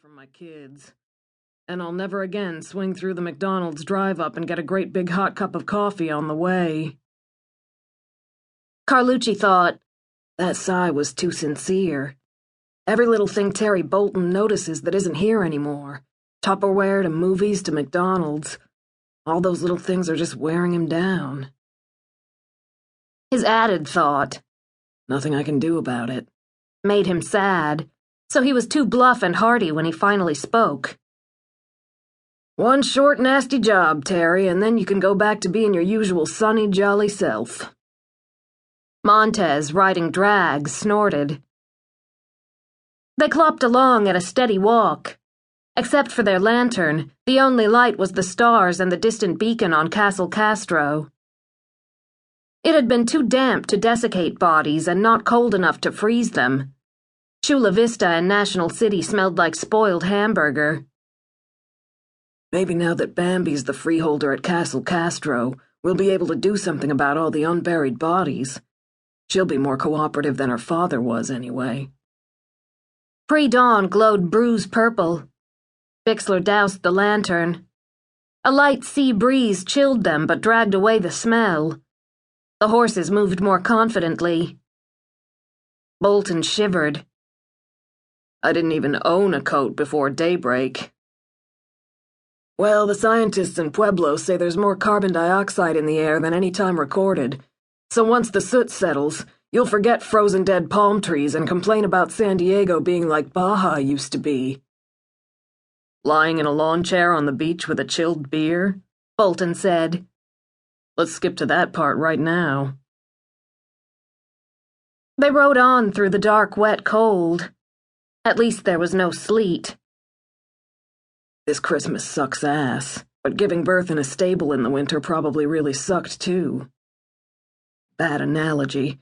from my kids. And I'll never again swing through the McDonald's drive-up and get a great big hot cup of coffee on the way. Carlucci thought, that sigh was too sincere. Every little thing Terry Bolton notices that isn't here anymore. Tupperware to movies to McDonald's. All those little things are just wearing him down. His added thought, nothing I can do about it, made him sad, so he was too bluff and hearty when he finally spoke. One short, nasty job, Terry, and then you can go back to being your usual sunny, jolly self. Montez, riding drags, snorted. They clopped along at a steady walk. Except for their lantern, the only light was the stars and the distant beacon on Castle Castro. It had been too damp to desiccate bodies and not cold enough to freeze them. Chula Vista and National City smelled like spoiled hamburger. Maybe now that Bambi's the freeholder at Castle Castro, we'll be able to do something about all the unburied bodies. She'll be more cooperative than her father was, anyway. Pre-dawn glowed bruise purple. Bixler doused the lantern. A light sea breeze chilled them but dragged away the smell. The horses moved more confidently. Bolton shivered. I didn't even own a coat before daybreak. Well, the scientists in Pueblo say there's more carbon dioxide in the air than any time recorded. So once the soot settles, you'll forget frozen dead palm trees and complain about San Diego being like Baja used to be. Lying in a lawn chair on the beach with a chilled beer, Bolton said. Let's skip to that part right now. They rode on through the dark, wet cold. At least there was no sleet. This Christmas sucks ass, but giving birth in a stable in the winter probably really sucked too. Bad analogy.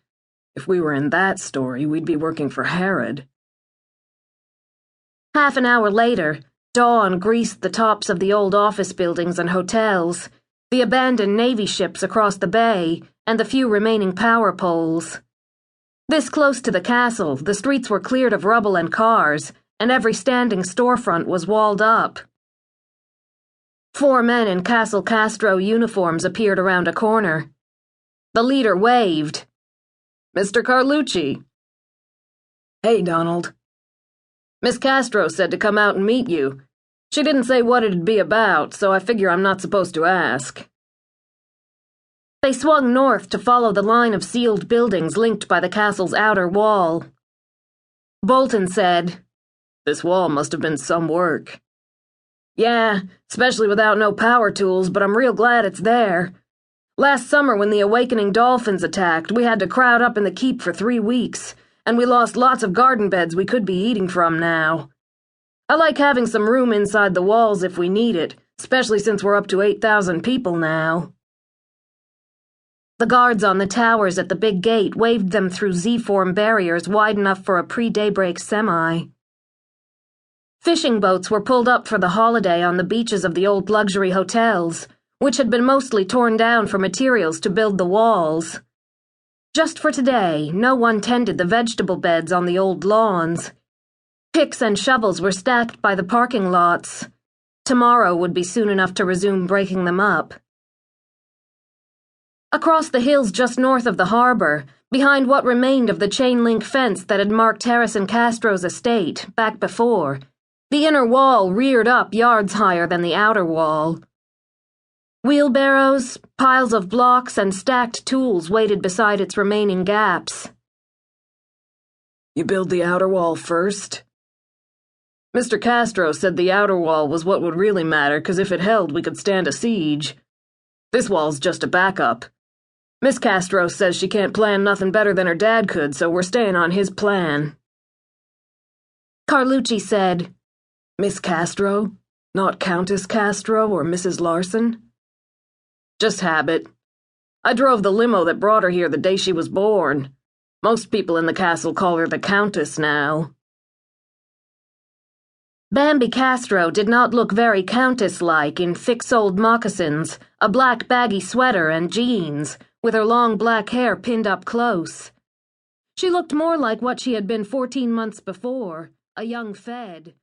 If we were in that story, we'd be working for Herod. Half an hour later, dawn greased the tops of the old office buildings and hotels, the abandoned Navy ships across the bay, and the few remaining power poles. This close to the castle, the streets were cleared of rubble and cars, and every standing storefront was walled up. 4 men in Castle Castro uniforms appeared around a corner. The leader waved. Mr. Carlucci. Hey, Donald. Miss Castro said to come out and meet you. She didn't say what it'd be about, so I figure I'm not supposed to ask. They swung north to follow the line of sealed buildings linked by the castle's outer wall. Bolton said, This wall must have been some work. Yeah, especially without no power tools, but I'm real glad it's there. Last summer when the awakening dolphins attacked, we had to crowd up in the keep for 3 weeks, and we lost lots of garden beds we could be eating from now. I like having some room inside the walls if we need it, especially since we're up to 8,000 people now. The guards on the towers at the big gate waved them through Z-form barriers wide enough for a pre-daybreak semi. Fishing boats were pulled up for the holiday on the beaches of the old luxury hotels, which had been mostly torn down for materials to build the walls. Just for today, no one tended the vegetable beds on the old lawns. Picks and shovels were stacked by the parking lots. Tomorrow would be soon enough to resume breaking them up. Across the hills just north of the harbor, behind what remained of the chain-link fence that had marked Harrison Castro's estate back before, the inner wall reared up yards higher than the outer wall. Wheelbarrows, piles of blocks, and stacked tools waited beside its remaining gaps. You build the outer wall first? Mr. Castro said the outer wall was what would really matter, because if it held, we could stand a siege. This wall's just a backup. Miss Castro says she can't plan nothing better than her dad could, so we're staying on his plan. Carlucci said, Miss Castro? Not Countess Castro or Mrs. Larson? Just habit. I drove the limo that brought her here the day she was born. Most people in the castle call her the Countess now. Bambi Castro did not look very countess-like in thick soled moccasins, a black baggy sweater, and jeans, with her long black hair pinned up close. She looked more like what she had been 14 months before, a young fed.